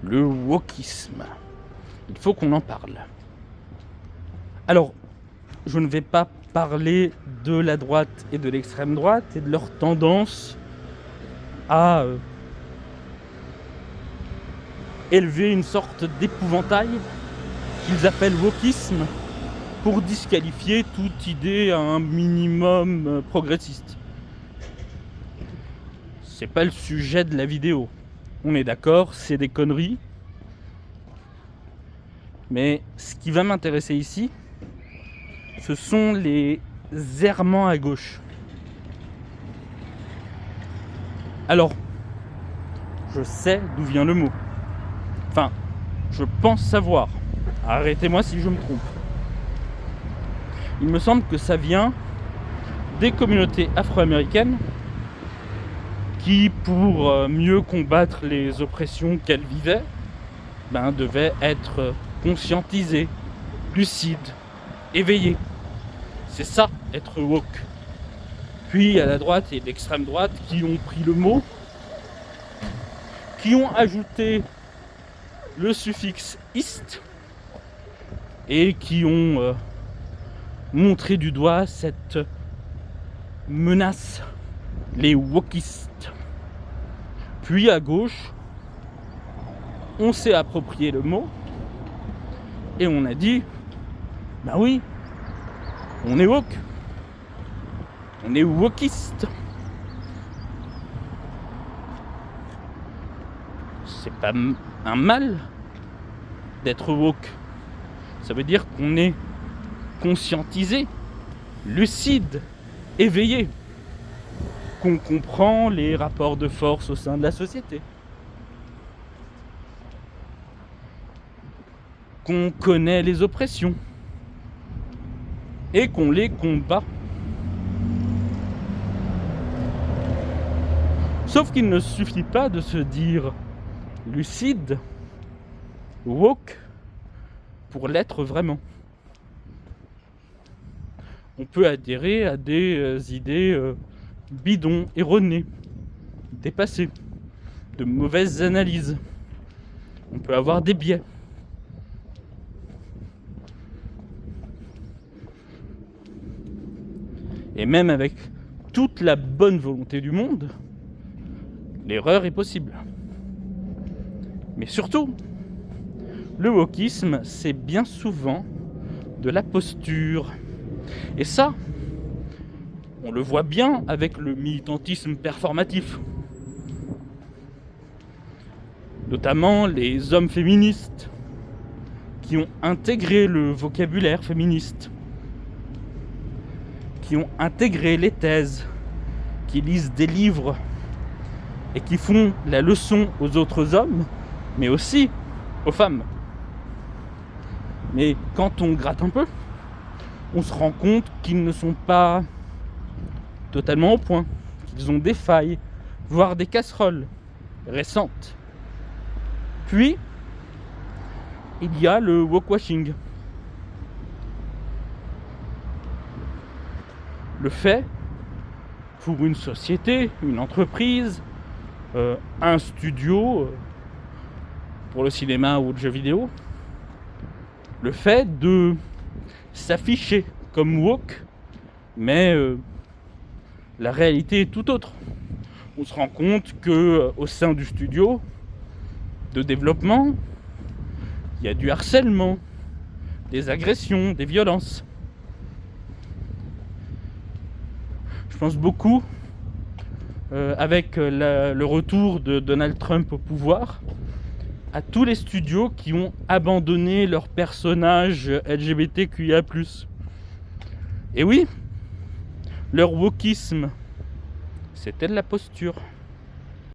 le wokisme. Il faut qu'on en parle. Alors, je ne vais pas parler de la droite et de l'extrême droite et de leur tendance à élever une sorte d'épouvantail qu'ils appellent wokisme pour disqualifier toute idée à un minimum progressiste. C'est pas le sujet de la vidéo. On est d'accord, c'est des conneries. Mais ce qui va m'intéresser ici, ce sont les errements à gauche. Alors, je sais d'où vient le mot. Enfin, je pense savoir. Arrêtez-moi si je me trompe. Il me semble que ça vient des communautés afro-américaines qui, pour mieux combattre les oppressions qu'elles vivaient, devaient être conscientisées, lucides, éveillées. C'est ça, être woke. Puis il y a la droite et l'extrême droite qui ont pris le mot, qui ont ajouté le suffixe "ist" et qui ont montré du doigt cette menace, les wokistes. Puis à gauche, on s'est approprié le mot et on a dit oui, on est woke, on est wokiste. C'est pas un mal d'être woke. Ça veut dire qu'on est conscientisé, lucide, éveillé, qu'on comprend les rapports de force au sein de la société, qu'on connaît les oppressions et qu'on les combat. Sauf qu'il ne suffit pas de se dire lucide, woke, pour l'être vraiment. On peut adhérer à des idées bidons, erronées, dépassées, de mauvaises analyses. On peut avoir des biais. Et même avec toute la bonne volonté du monde, l'erreur est possible. Mais surtout, le wokisme, c'est bien souvent de la posture. Et ça, on le voit bien avec le militantisme performatif. Notamment les hommes féministes qui ont intégré le vocabulaire féministe, qui ont intégré les thèses, qui lisent des livres et qui font la leçon aux autres hommes, mais aussi aux femmes. Mais quand on gratte un peu, on se rend compte qu'ils ne sont pas totalement au point, qu'ils ont des failles, voire des casseroles récentes. Puis, il y a le wokewashing. Le fait, pour une société, une entreprise, un studio, pour le cinéma ou le jeu vidéo, le fait de s'afficher comme woke, mais la réalité est tout autre. On se rend compte que au sein du studio de développement, il y a du harcèlement, des agressions, des violences. Je pense beaucoup, avec le retour de Donald Trump au pouvoir, à tous les studios qui ont abandonné leurs personnages LGBTQIA+. Et oui, leur wokisme, c'était de la posture.